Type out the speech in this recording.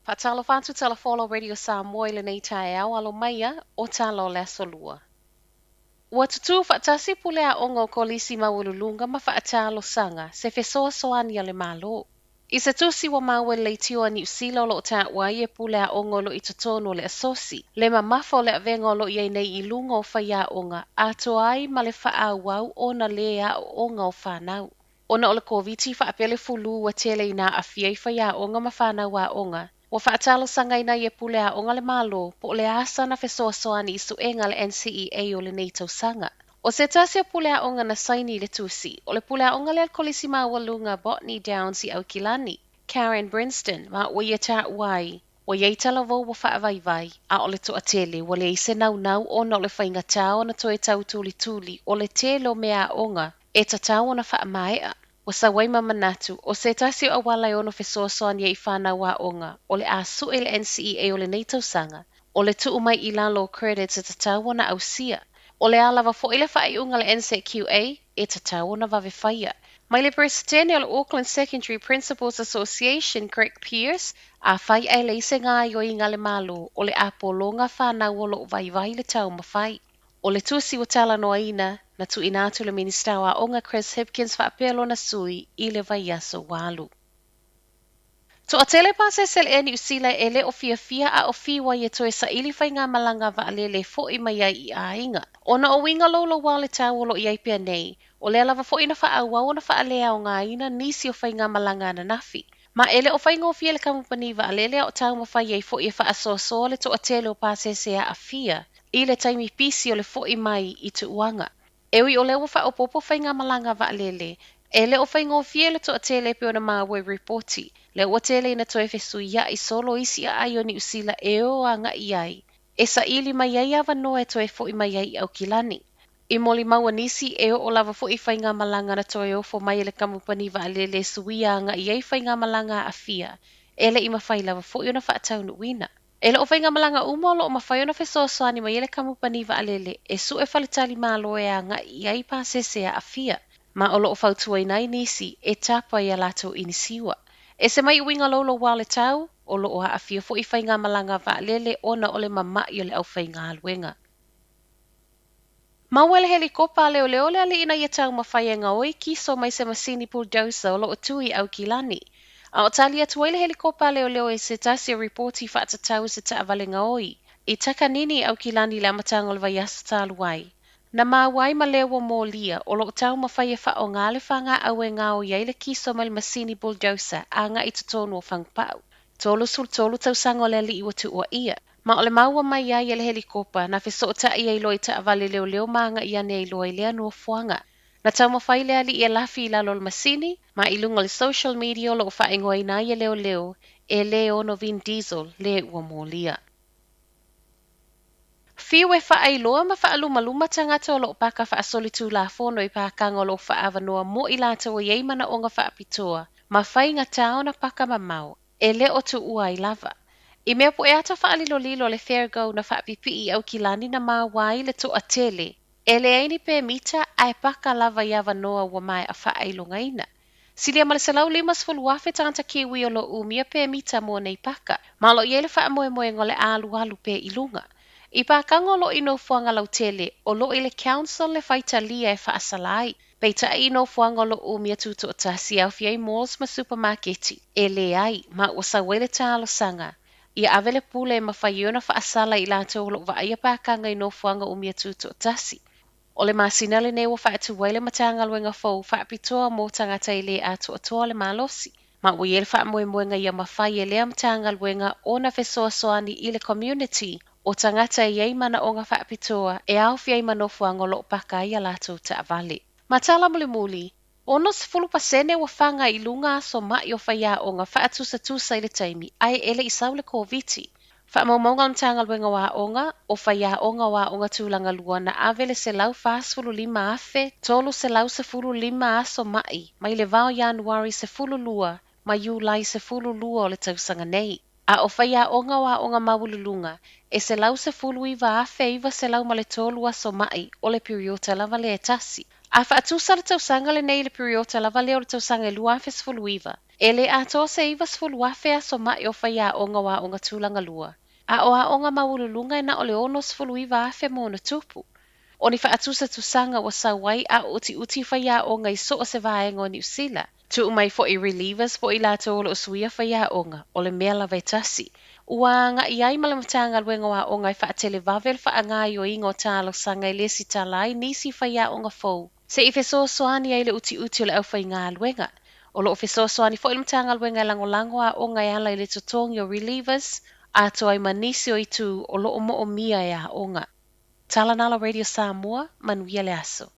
Patalo fantu talafolo Radio Samoa le nei tae au alo maia o talo le solua. Ua tutu fatasi pule a ongo kolisi mawululunga ma faatalo sanga se fesoa soani ale malo. I se tusi wa mawe le tio a niusila lo ta waie pule a ongo lo itotono le asosi. Le mamafo le avengo lo iei nei ilunga o faya onga ato ai ma le faa wau o na lea o onga o whanau. Ona o le koviti faapele fulu wa tele ina a fiei faya onga ma whanau wa onga. Wa faatalo sanga ina ye pule a onga le malo po le asa na fesoa soani isu enga le NCEA o le neito sanga. O se tasia pule a onga na saini le tusi, o le pule a onga le kolisi mawalunga Botany Downs i Aukilani, Karen Brinston, ma o ye ta wai, o ye talavo wa faavaivai, a o le toa tele wa le ise nau ona o le whainga tau na toe tau tuli o le telo mea onga, e ta tau na faamaea. O sa waima manatu, o se tasio a wala ono fesoa soan ye i whana wa onga, o le a su le NCEA o le neito sanga, o le tu umai ilan low credits e ta tau na ausia, o le alava fo ile whai unga le NCQA e ta tau na vave whaia. Mai le presidente o le Auckland Secondary Principals Association, Greg Pierce, a whai e le ise ngā i o inga le malo o le apolonga whana o lo vai le tau mawhai. O le tusi o tala noa ina, na tu inatu le minister wa onga Chris Hipkins whaapelo na sui i le vai aso walu. To a tele pase sel e ni usila e le o fia a o fiwa ye toe sa ili whai ngā malanga wa alele fo i mai ai i a inga. Ona o winga lolo wale tau lo i aipia nei, o le alawa fo ina wha awa o na wha alea o ngā ina nisi o whai ngā malanga na nafi. Ma ele o whai ngō fia le kamupani wa alele o tau ma whai ei fo i wha aso le to a tele o pase se a fia. I le taimi pisi o le fo i mai i tu uanga. Ewi o lewa wha o popo whai ngā malanga wa alele, e le o whai ngō fia le to a tele pe o na mawe reporti, le o tele ina toe fesu ia i solo isi a ai o ni usila e o a nga i ai. E sa ili mai ai awa noa e toe fo i mai ai au kilani. I moli maua nisi e o lava fo i whai ngā malanga na toe o fo mai le kamupani wa alele suia a nga i ai whai ngā malanga a fia, e le i mawhai lava fo i ona wha atau nuina. E le o whai ngā malanga umolo o mawhai ona fesoa soani mai ele kamupani wa alele e su e whalitali malo e a nga i ai pāsese a fia. Ma o lo o whautua nai nisi e tapa i a lato inisiwa. E se mai uinga lolo wale tau, o lo o a fia fo i whai ngā malanga wa alele ona o le mama i o le au whai ngā aluenga. Mawele helikopa leo le ali ina ia tau mawhai e ngā oi kiso mai se masini bulldozer o lo o tui au kilani. A o tali atu ele helikopa leo e se tasi a reporti whaata tau se ta avale ngā oi. I taka nini au kilani le amatanga o le vai asa talu wai. Na mawai ma lewa mō lia o lo tau mawhai e wha o ngā le whanga au e ngā oi le kiso mai le masini bulldozer a ngā i tutonu o whangpau. Tolu sul tolu tau sango le li i watu o ia. Ma o le maua mai ai ele helikopa na feso ta i ei loi ta avale leo maanga i ane i loi lea no fuanga. Na tau mawhai lea li i e lafi i lalo le masini, ma i lunga le social media o lo wha ingoa ina i leo e leo no Vin Diesel le ua mō lia. Fiu e wha ai loa ma wha aluma tangata o lo paka wha asoli tū la fono i pākanga o lo wha awanoa mo i lata o iei mana o ngā wha apitoa, ma whai ngā tau na paka mamau, e le o tu ua i lava. I mea po e ata wha alilo le fair go na wha apipi i au kilani na maa wai le to a tele, e le aini pe mita ai paka lava i awanoa wa mai a wha ai longa ina. Silia ma le salau limas fulu afe tangata kiwi o lo umia pe mita mo nei paka, ma lo iele wha moe ngole alu pe ilunga. I pākanga lo ino fuanga lau tele, o lo ile council le whaita lia e whaasalai. Peita ino fuanga lo umia tuto o tasi au fiei malls ma supermarketi. E le ai, ma usa wele tālo sanga. Ia avele pule ma whaiona whaasala i lato o lo vaia pākanga ino fuanga umia tuto o tasi. O le masinale ne wa whaatu waile matanga luenga fau whaapitoa mo tangata i le atu o toa le malosi. Ma ui ele wha moenga ia mawhai e lea matanga luenga o na fesoa soani i le community. O tangata i ei mana o ngā whaapitoa e au fiai manofuanga o lo paka i a lato ta avale. Ma tala muli, ono se fulu pasene wa whanga i lunga so mai o whaia o ngā whaatusa i le taimi ai ele i saule koviti. Whaamaunga mtanga luenga wa onga o whaia onga wa onga tūlanga lua na avele se lau fas fulu lima afe, tolu se lau se fulu lima aso mai le vao Januari se fulu lua, ma Julai se fulu lua o le tausanga nei. A o whaia onga wa onga mawululunga, e se lau se fulu iwa afe iwa se lau male tolu aso mai o le periota lava le etasi. A whaatusa le tausanga le nei le periota lava le o le tausanga lua afe se fulu iwa. E le ato se iwa sfulu afe aso mai o whaia onga wa onga tūlanga lua. A o a onga maululunga na ole ono sfulu iwa afe mo na tupu. O ni whaatusa tusanga wa sawai a uti whaia onga I so o se vaenga o New Zealand. Tu umai fo I relievers fo I lato o suia whaia onga, o le mea la vaitasi. Ua nga iai malamatanga luenga wa onga I whaatele vavel wha ngai o ingo talo sanga I lesi talai nisi whaia onga fau. Se I feso soani ai le uti o le au whai ngā luenga. O lo feso soani fo ilmatanga luenga lango a onga I ala I le totongi o relievers, a to ai manisi o itu o lo o mo o mia e a onga. Talanala Radio Samoa, manuia le aso.